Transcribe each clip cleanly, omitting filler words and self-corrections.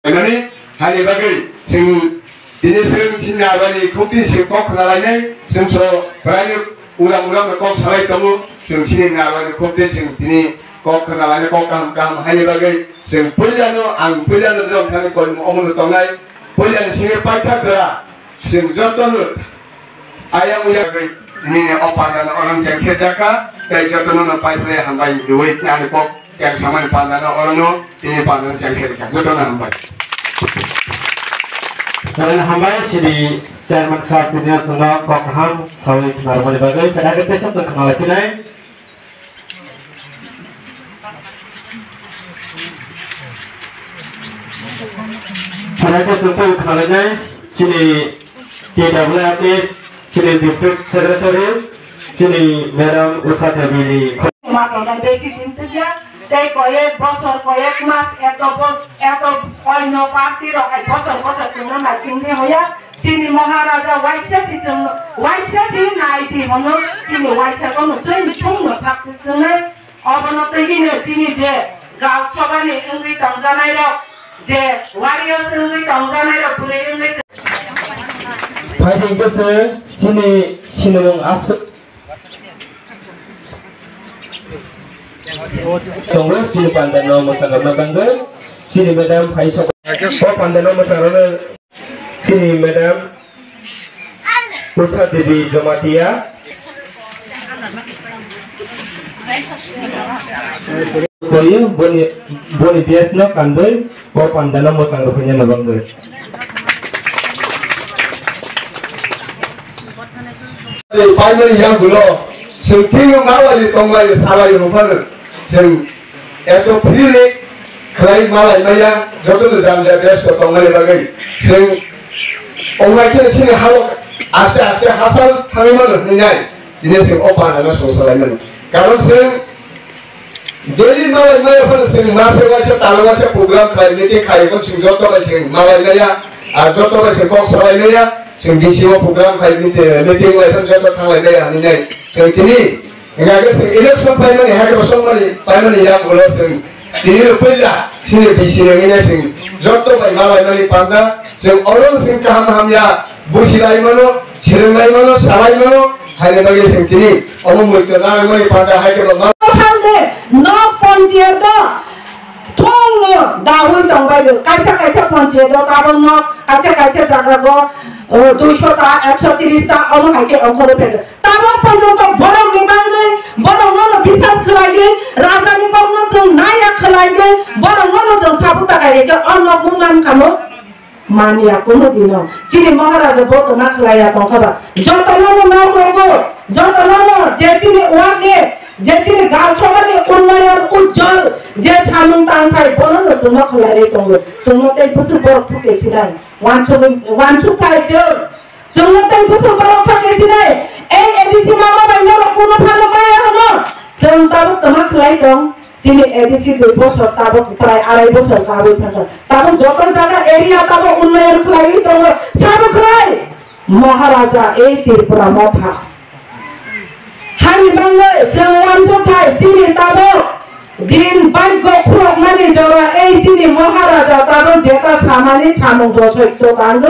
Ini hari bagi sing ini sering sini abadi kopi sing kok kenalanya sing so banyak ulang-ulang kok sarai kamu sing sini abadi kopi sing ini kok kenalanya kok kam hari bagi sing pulyano ang pulyano dong kami kau omong tongai pulyan sing pacar kera sing jodoh ayam uya ini opa dan orang yang kerjakan kayak jodoh nona pacar hambai duit ni kok yang sama pandana orang ini pandana yang kerjakan jodoh hambai. Selain hambai sini saya maksa punya tuna kok ham kawin normal bagai pada kita satu kenal tinai. Pada kita satu kenalnya sini TWAP sini district secretary sini Madam Usha Devi. Makan besi pintunya. Tei koyek bosor koyek mas eto oino parti rokai bosor cuma na cingni hoya cini Maharaja Waisya si cing Waisya si naiti hono cini Waisya kono cing chung no saksi cingni obono tegi ne cini je gau sobani ingri tangjanai ro je warriors ingri tangjanai ro pure ingri Fighting ke sini sinung asuk Tunggu sini pandano masalah matangga sini Madam Faisal pandano masalah sini Madam Usha Devi Jamatia Koyu boni biasno kandoi pandano masalah punya nabangga Finally yang gulo sentiung awal itu ngai salah yang mana sing itu pilih kelai malai maya jodoh jam jam biasa tongai bagai sing orang kita sini halu aste hasal thami mana ningai ini sing opa nana sosial ini karena sing daily malai maya pun sing masa taluasa program kelai meeting kelai pun sing jodoh sing malai maya jodoh sing kok salah ini ya sing disiwa program kelai meeting kelai pun jodoh kelai maya ningai sing ini enggak sing election payment hacker somebody payment yang ulo sing ini pula sini di sini ini sing jodoh by malai mali panda sing orang sing kaham ya busilai mano sirmai mano salai mano hanya bagi sing ini omong itu nang mali panda hacker lo halde no ponjieto thong dahul tongbai kaisa ponjieto tabon no kaisa jaga go 200টা 130টা অন্য হাইকে অঙ্করে পেল তারপর পর্যন্ত বড় নিবাঙ্গে বড় নন বিশ্বাস খলাইগে রাজধানী কর্মসং নায়া খলাইগে বড় নন সাবুতা গাইগে অন্য গুমান খানো মানিয়া কোনদিন চিনি মহারাজা বত না খলাইয়া তখবা যত নন না করবো যত নন যে চিনি ওয়াকে যে চিনি গাল সমাজে উন্নয়ন উজ্জ্বল যে সামুন তানখাই বড় জন্য খলাইরে তঙ্গ সমতে বুঝু বড় ঠুকে সিরাই ওয়ানসু খাইছো সমতে বুঝু বড় ঠুকে সিরাই এই এডিসি মামা বাইনো কোনো ভালো পায় হলো जों दाबो तमा खलाय दं सिनि एडिसि 2 বছর তাবো প্রায় 2.5 বছর কাবো থাকে তাবো যত জায়গা এরিয়া তাবো উন্নয়ন খলাই তো সাবো খলাই মহারাজা এই ত্রিপুরা মাথা হানি বাংলা जों ওয়ানসু খাই সিনি তাবো দিন ভাগ্য খুব মানে জরা এই সিনি মহারাজা তাবো যেটা সামানি সামং দশৈত কান্দ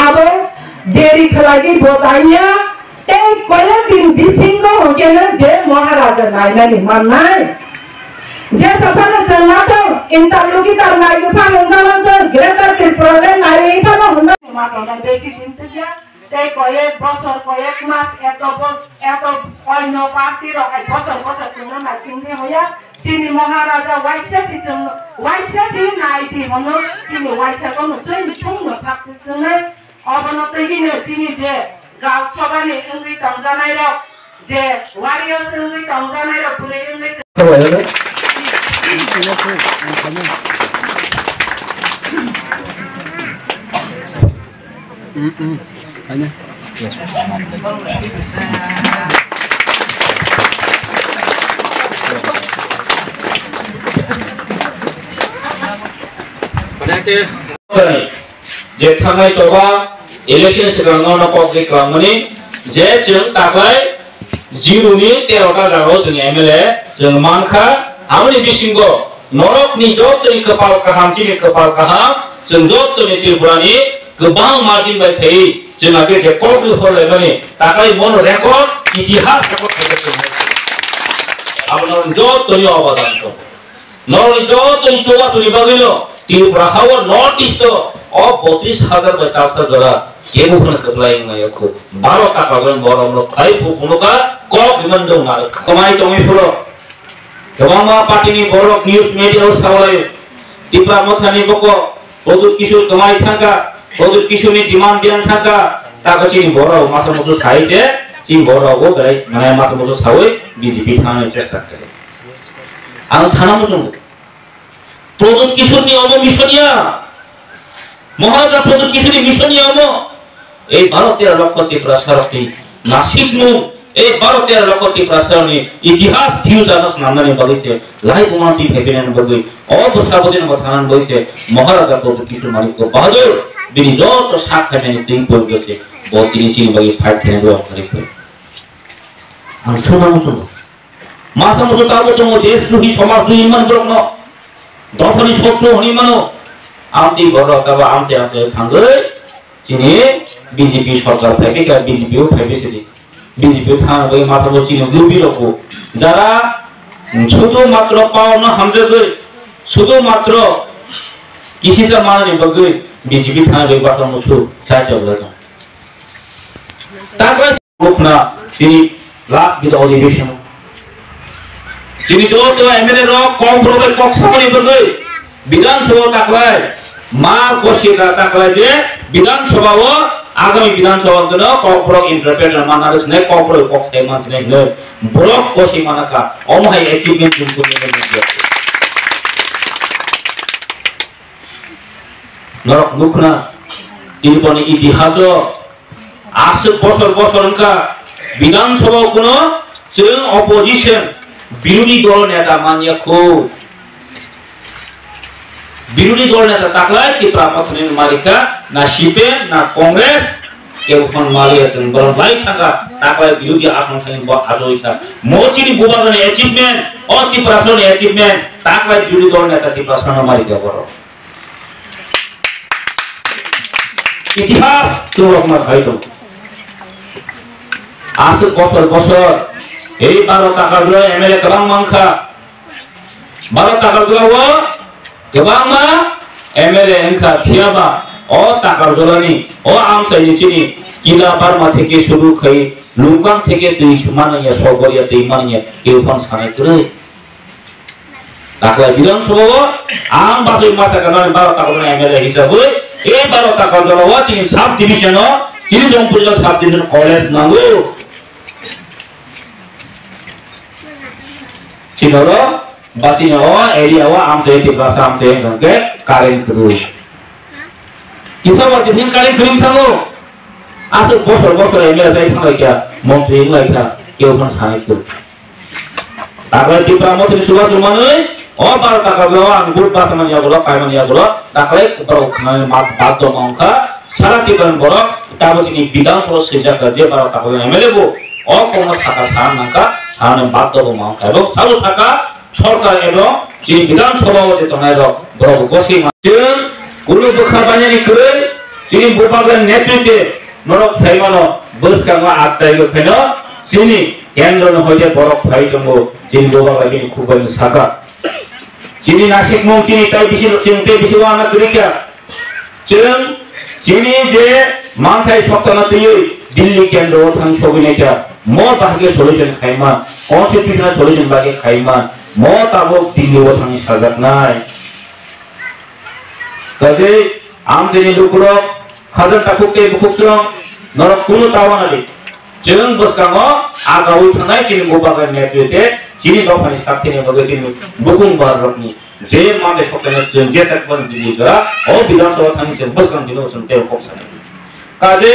আবো দেরি খলাগি বোতাইয়া এই কয়েকদিন বিসিঙ্গ হয়েছিল যে মহারাজা নাইনানি মাননাই যে সফলে জন্মাতো ইন্টারভিউ কি তার নাই উঠা মঙ্গলজন গ্রেটার ত্রিপুরালে নাই এইভাবে হল মাতনা বেশি দিন থেকে এই কয়েক বছর কয়েক মাস এত অন্য পার্টি রকাই বছর চিহ্ন নাই চিহ্ন হইয়া চিনি মহারাজা ওয়াইসা চি নাইটি হল চিনি ওয়াইসা কোনো chung no সাকসি চিহ্ন অবনতি হিনে চিনি যে গাও সবানি ইংরি তংজানাই র যে ওয়ারিয়র্স ইংরি তংজানাই র পুরে ইংরি Hanya yes जे थांनाय जबा इलेक्शन सिगाङाव कबजे खालामनानै जे जों दाख्लै 0नि 13टा जागायाव जों एमएलए जों मानखा आंनि बिसिंग नरकनि जतनि कपाल काहाम चिनि कपाल काहाम जों जतनि त्रिपुरानि गोबां मार्जिन बाय थायो जोंहा बे रेकर्ड होलायबानि ताकाय मन रेकर्ड इतिहास रेकर्ड खालामनाय আপনার যতই অবদান করো নয় যতই চৌবাচুরি বাগিল त्रिपुरा हावर नॉर्थ ईस्ट और 32,000 बच्चा जरा ये बुखन कपलाई में को 12 टाका गन बरम खाई फुफुनुका को बिमन दं ना कमाई तोमी फुरो गमामा पार्टीनि बरक न्यूज मीडिया सावलाय त्रिपुरा मथानि बको प्रदुत किशोर कमाई थांका प्रदुत किशोरनि डिमांड बियान थांका ताको चिन बरो माथा मुसु खाइसे चिन बरो गो गय माने माथा मुसु सावै बीजेपी थाने चेष्टा करे आं साना मुसु প্রদুত কিশোরনি অম মিশনিয়া মহারাজা প্রদুত কিশোরী মিশনিয়া অম এই 12-13 লক্ষ ত্রিপুরা সারটি নাসিক নু এই 12-13 লক্ষ ত্রিপুরা সারনি ইতিহাস ফিউজানস নামনানি বলিছে লাই বুমাটি ফেবেনেন বগই অবসাবদিন কথানান বইছে মহারাজা প্রদুত কিশোর মালিক বাহাদুর বিনি যত সাক্ষাতেনি তিন পড়গেছে বতিনি চিন বগি ফাইট খেনে দো করে আর শোনা মাথা মুসো তাবো তো দেশ দুহি সমাজ দুহি ইমান ব্রহ্ম দফনি শত্রু হনিমানো আমতি বড় কাবা আমতে আমতে থাঙ্গৈ চিনি বিজেপি সরকার থেকে কা বিজেপিও ফাইবেছে বিজেপি থাঙ্গৈ মাথা চিনি গ্রুপি রকো যারা শুধুমাত্র পাওনা হামজগৈ শুধুমাত্র কিসিসা মাননি বগৈ বিজেপি থাঙ্গৈ বাসা মুসু সাইতে লাগা তারপর লোকনা তিনি লাখ বিদ অধিবেশন যিনি যত এমএলএ র কম প্রবেশ পক্ষমনি বগৈ বিধানসভা তাকলাই মা কোশিকা তাকলাই যে বিধানসভাও আগামী বিধানসভার জন্য কর্পোরেট ইন্টারপ্রেটার মানারস নে কর্পোরেট পক্ষে মানছে নে ব্লক কোশি মানাকা অমহাই অ্যাচিভমেন্ট জুন করে দিয়েছে নরক মুখনা তিনপনি ইতিহাস 80 বছর বছরকা বিধানসভা কোন जों অপোজিশন বিরোধী দল নেতা মানিয়া খো বিরোধী দল নেতা তাকলাই ত্রিপুরা মথনের মালিকা না সিপিএম না কংগ্রেস কেউ ফোন মালিয়েছেন বরং লাই থাকা তাকলাই বিরোধী আসন থাকেন বা আজইতা মোচিনি গোবাগনে অ্যাচিভমেন্ট ও ত্রিপুরা আসন অ্যাচিভমেন্ট তাকলাই বিরোধী দল নেতা ত্রিপুরা আসন মালিকা বড় ইতিহাস তো আপনার হয়তো আসল বছর বছর এই 12 টাকা গুলো এমএলএ কলাম মাংখা 12 টাকা গুলো गोबांमा एमएलए एंखा थियाबा ओ टाका जलानि ओ आमसाइ चिनि किला बारमा थेके शुरू खै लुकां थेके दै मानया सबरिया दै मानया केउफान सानाय करे टाका विधानसभा आम बासै मासा गानानि 12 टाका एमएलए हिसाबै ए 12 टाका जलावा चिनि साब डिभिजन चिनि जंपुर साब डिभिजन कलेज नांगौ चिनरो बातिनो एरिया वा आमसे टिप्रा सामसे गंगे कारेन करू इसा बातिन कारेन करू थांगो आसो बसर बसर एमएलए जाय थांबाय क्या मन्त्रि लायखा केउफान सानाय करू तागै टिप्रा मन्त्रि सुबा जुमानै ओ 12 टाका गो आं गुड बासमान यागुलो कायमान यागुलो दाखलै बरो खानाय मात बात दमांखा सारा टिप्रान बरो ताबोनि विधानसभा सैजाका जे 12 टाका एमएलए गो ओ कोन टाका सानांका साने बात दमांखा এবং সালো টাকা সরকার এবং যে বিধানসভা হতে তনায় বড় গোসি মাছেন গুলো বখা বানানি করে যিনি গোপালের নেতৃত্বে নরক সাইমানো বসকামা আত্মাইলো ফেন যিনি কেন্দ্র হইতে বড় ফাইটঙ্গ যিনি গোপালের যিনি খুবই সাকা যিনি নাসিক মৌচিনি তাই বেশি চিনতে বেশি ওয়ানা করিকা চেন যিনি যে মাথায় সপ্তাহ তুই দিল্লি কেন্দ্র থান সবিনেতা মো বাগে সলিউশন খাইমা কনস্টিটিউশনাল সলিউশন বাগে খাইমা মো তাবক দিল্লি ওথানি সাজাত নাই কাজে আম যিনি লোকর খাজান তাকুকে বুকুসং নরক কোনো তাওয়ানালি जों बसकाङो आगाव थानाय चिनि गोबागान नेतृत्वे चिनि दफानि साथिनि बगे चिनि बुकुं बाररकनि जे माने सप्ताह जों जे तकबन दिलिगा ओ विधानसभा थानि जों बसकां दिनो जों तेव पक्षानि काजे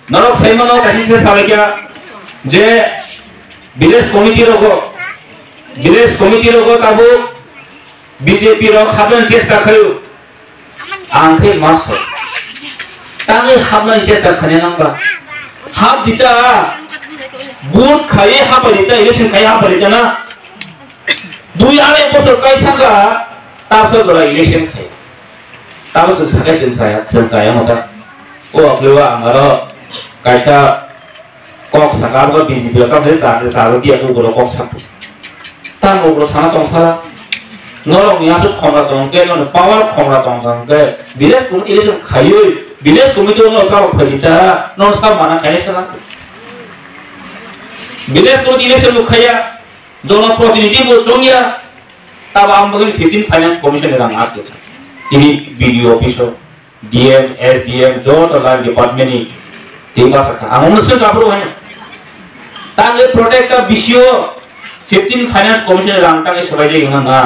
नरक साइमानो काहिसे सालेकिया जे विलेज कमिटी रगो ताबो बीजेपी रो खाबन चेष्टा खयो आंखे मास तांगे हाबनाय चेष्टा खने नांबा हाब दिता बुट खाए हाब दिता इलेक्शन खाए हाब दिता ना दुई आरे बছর কাই থাকা তারপর গলা ইলেকশন খায় ताबो जों साखाय जों साया मता ओ अखलेवा आंगारो कायसा कक साकार को बीजेपी का भेज आते सारो दिया को बोलो कक साक तान बोलो साना तोंसाला नरम यहाँ से खमरा तोंगे न पावर खमरा तोंगे विलेज कमिटी इलेक्शन खायो विलेज कमिटी न का फलिता न सा माना खाने सला विलेज कमिटी इलेक्शन खाया जन प्रतिनिधि वो जोंगिया तब हम बगल 15 फाइनेंस कमीशन रंग आते थे इनी बीडीओ ऑफिसर डीएम एसडीएम जो तो लाइन डिपार्टमेंट ही तीनों सकता हम उनसे काबू है तांगे प्रोटेक्ट का विषय 15 फाइनेंस कमीशन रंग तांगे सबाई जे ना